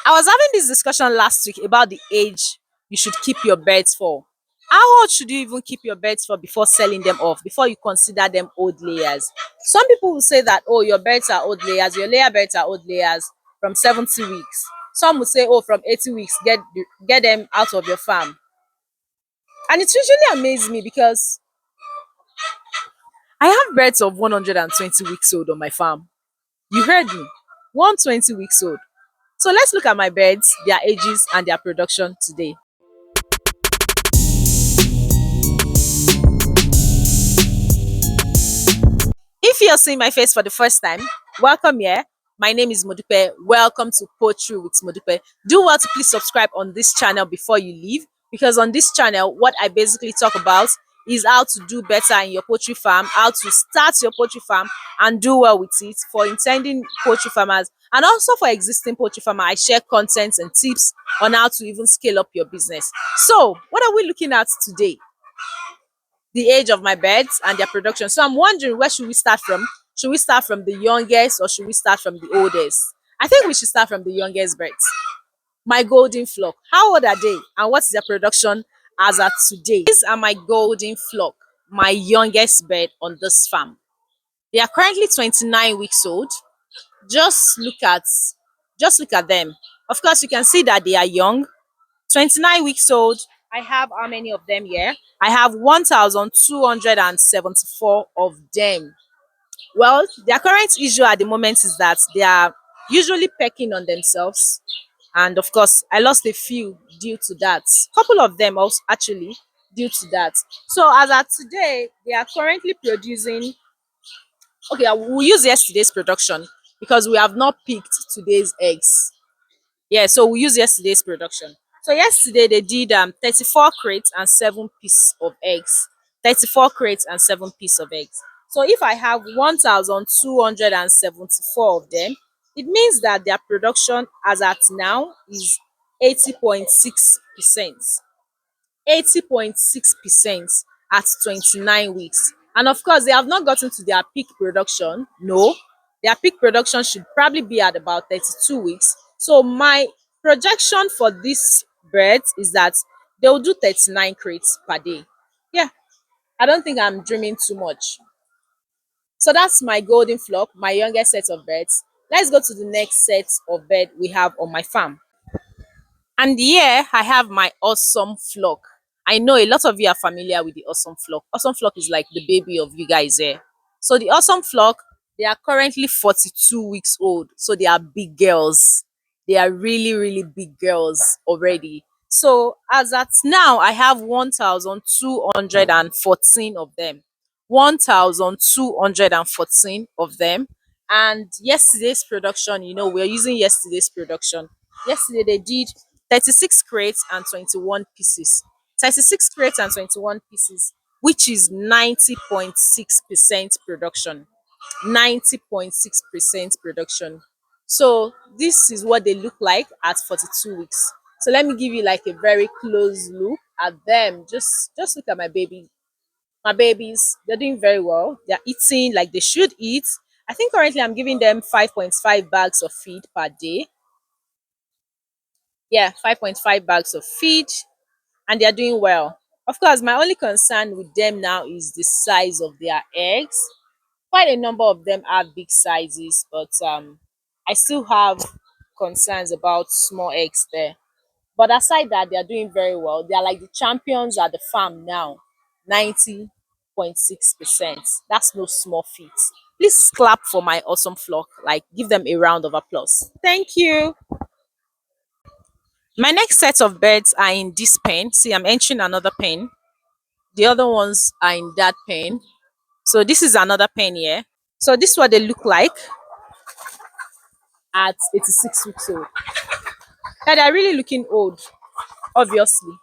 I was having this discussion last week about the age you should keep your birds for. How old should you even keep your birds for before selling them off, before you consider them old layers? Some people will say that, oh, your birds are old layers, your layer birds are old layers from 70 weeks. Some will say, oh, from 80 weeks, get them out of your farm. And it usually amazes me because I have birds of 120 weeks old on my farm. You heard me. 120 weeks old. So let's look at my birds, their ages, and their production today. If you're seeing my face for the first time, welcome here. My name is Modupe. Welcome to Poultry with Modupe. Do well to please subscribe on this channel before you leave, because on this channel, what I basically talk about is how to do better in your poultry farm, how to start your poultry farm and do well with it for intending poultry farmers and also for existing poultry farmers. I share content and tips on how to even scale up your business. So, what are we looking at today? The age of my birds and their production. So I'm wondering, where should we start from? Should we start from the youngest or should we start from the oldest? I think we should start from the youngest birds. My golden flock. How old are they and what's their production as at today? These are my golden flock, my youngest bird on this farm. They are currently 29 weeks old. Just look at just look at them. Of course, you can see that they are young. 29 weeks old. I have how many of them here? I have 1,274 of them. Well, their current issue at the moment is that they are usually pecking on themselves. And of course, I lost a few due to that. Couple of them also actually due to that. So as at today, they are currently producing. Okay, I will use yesterday's production because we have not picked today's eggs. Yeah, so we use yesterday's production. So yesterday they did 34 crates and 7 pieces of eggs. 34 crates and 7 pieces of eggs. So if I have 1,274 of them, it means that their production as at now is 80.6%. 80.6% at 29 weeks. And of course, they have not gotten to their peak production. No, their peak production should probably be at about 32 weeks. So my projection for these birds is that they will do 39 crates per day. Yeah, I don't think I'm dreaming too much. So that's my golden flock, my youngest set of birds. Let's go to the next set of bird we have on my farm. And here I have my awesome flock. I know a lot of you are familiar with the awesome flock. Awesome flock is like the baby of you guys here. So the awesome flock, they are currently 42 weeks old. So they are big girls. They are really, really big girls already. So as at now, I have 1,214 of them. 1,214 of them. And yesterday's production, we're using yesterday's production. Yesterday they did 36 crates and 21 pieces. 36 crates and 21 pieces, which is 90.6% production. 90.6% production. So this is what they look like at 42 weeks. So let me give you like a very close look at them. Just look at my babies. They're doing very well. They're eating like they should eat. I think currently I'm giving them 5.5 bags of feed per day. Yeah, 5.5 bags of feed, and they're doing well. Of course, my only concern with them now is the size of their eggs. Quite a number of them have big sizes, but I still have concerns about small eggs there. But aside that, they are doing very well. They are like the champions at the farm now. 90.6%. That's no small feat. Please clap for my awesome flock. Like, give them a round of applause. Thank you. My next set of birds are in this pen. See, I'm entering another pen. The other ones are in that pen. So this is another pen here. So this is what they look like at 86 weeks old. Yeah, they're really looking old, obviously.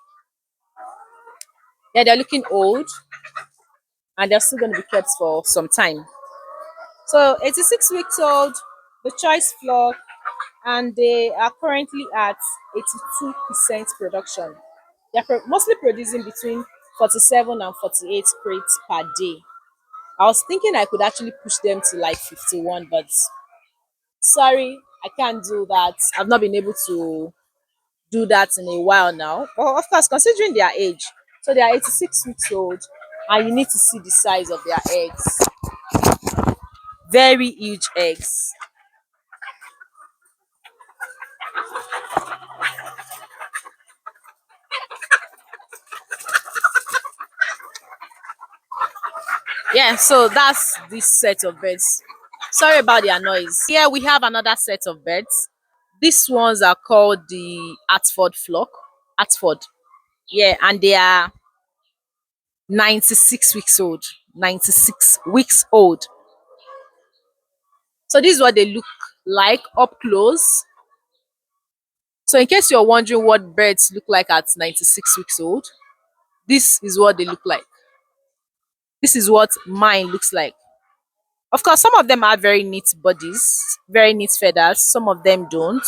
Yeah, they're looking old and they're still going to be kept for some time. So 86 weeks old, the choice flock, and they are currently at 82% production. They're mostly producing between 47 and 48 crates per day. I was thinking I could actually push them to like 51, but sorry, I can't do that. I've not been able to do that in a while now. But of course, considering their age, so they are 86 weeks old, and you need to see the size of their eggs. Very huge eggs. Yeah, so that's this set of birds. Sorry about their noise. Here we have another set of birds. These ones are called the Atford Flock. Atford. Yeah, and they are 96 weeks old. 96 weeks old. So this is what they look like up close. So in case you're wondering what birds look like at 96 weeks old, this is what they look like. This is what mine looks like. Of course, some of them have very neat bodies, very neat feathers. Some of them don't.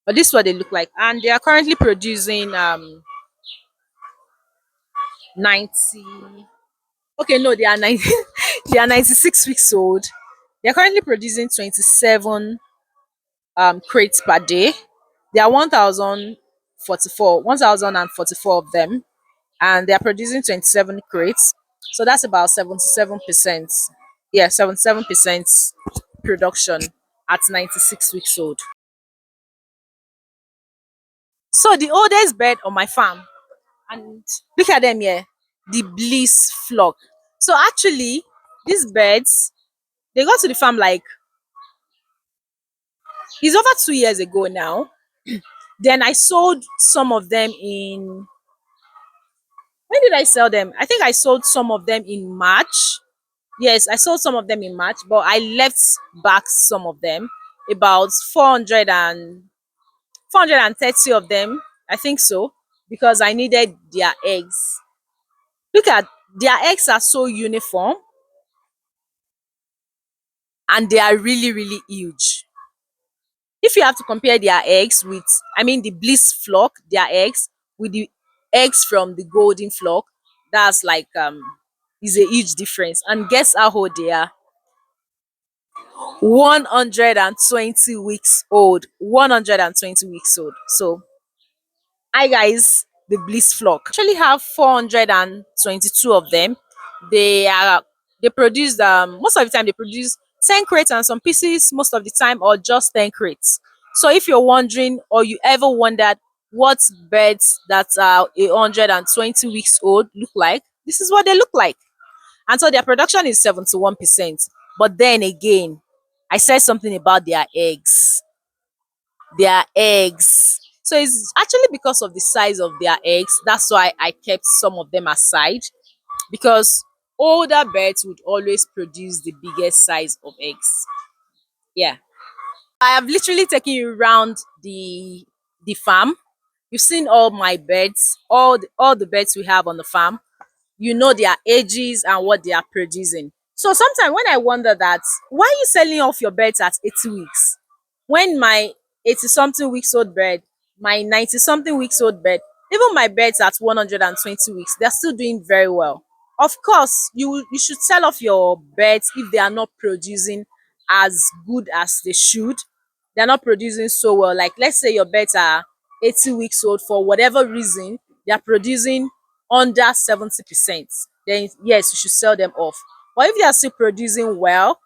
But this is what they look like. And they are currently producing 90. Okay, no, they are 90. They are 96 weeks old. They are currently producing 27 crates per day. There are 1,044 of them, and they are producing 27 crates. So that's about 77%. Yeah, 77% production at 96 weeks old. So the oldest bird on my farm, and look at them here, the Bliss Flock. So actually, these birds, they got to the farm like it's over 2 years ago now. Then I sold some of them in, when did I sell them? I think I sold some of them in March. Yes, I sold some of them in March, but I left back some of them, about 430 of them, I think so, because I needed their eggs. Look at, their eggs are so uniform and they are really, really huge. If you have to compare their eggs with, I mean, the Bliss flock, their eggs, with the eggs from the golden flock, that's like, is a huge difference. And guess how old they are? 120 weeks old. 120 weeks old. So hi guys, the Bliss Flock. Actually have 422 of them. They produce, most of the time they produce 10 crates and some pieces most of the time, or just 10 crates. So if you're wondering, or you ever wondered what birds that are 120 weeks old look like, this is what they look like. And so their production is 71%. But then again, I said something about their eggs. Their eggs. So it's actually because of the size of their eggs. That's why I kept some of them aside, because older birds would always produce the biggest size of eggs. Yeah. I have literally taken you around the farm. You've seen all my birds, all the birds we have on the farm. You know their ages and what they are producing. So sometimes when I wonder that, why are you selling off your birds at 80 weeks? When my 80 something weeks old bird, my 90 something weeks old bird, even my birds at 120 weeks, they're still doing very well. Of course, you should sell off your birds if they are not producing as good as they should. They're not producing so well. Like let's say your birds are 80 weeks old, for whatever reason, they are producing under 70%. Then yes, you should sell them off. But if they are still producing well,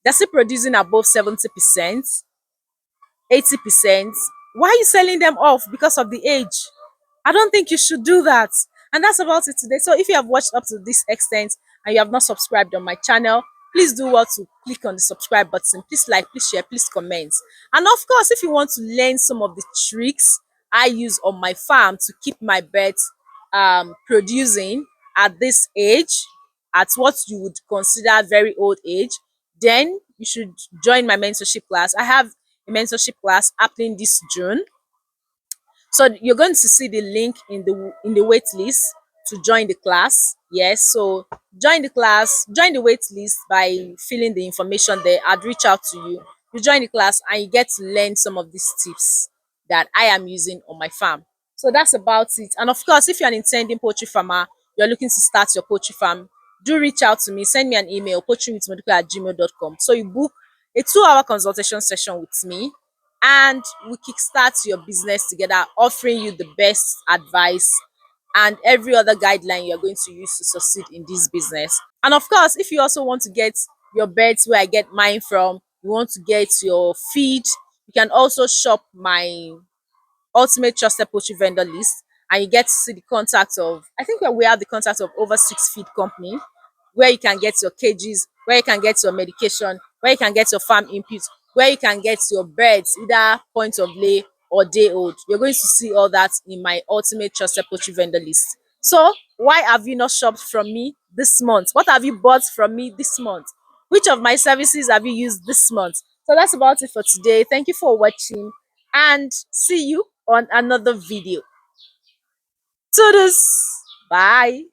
they're still producing above 70%, 80%, why are you selling them off because of the age? I don't think you should do that. And that's about it today. So if you have watched up to this extent and you have not subscribed on my channel, please do well to click on the subscribe button. Please like, please share, please comment. And of course, if you want to learn some of the tricks I use on my farm to keep my birds producing at this age, at what you would consider very old age, then you should join my mentorship class. I have a mentorship class happening this June. So you're going to see the link in the wait list to join the class. Yes, so join the class, join the wait list by filling the information there. I'd reach out to you. You join the class and you get to learn some of these tips that I am using on my farm. So that's about it. And of course, if you're an intending poultry farmer, you're looking to start your poultry farm, do reach out to me. Send me an email, poultrywithmodupe@gmail.com. So you book a 2-hour consultation session with me, and we kickstart your business together, offering you the best advice and every other guideline you're going to use to succeed in this business. And of course, if you also want to get your birds where I get mine from, you want to get your feed, you can also shop my ultimate trusted poultry vendor list, and you get to see the contact of, I think we have the contact of over 6 feed company, where you can get your cages, where you can get your medication, where you can get your farm inputs, where you can get your birds either point of lay or day old. You're going to see all that in my ultimate trusted poultry vendor list. So why have you not shopped from me this month? What have you bought from me this month? Which of my services have you used this month? So that's about it for today. Thank you for watching, and see you on another video. To this. Bye.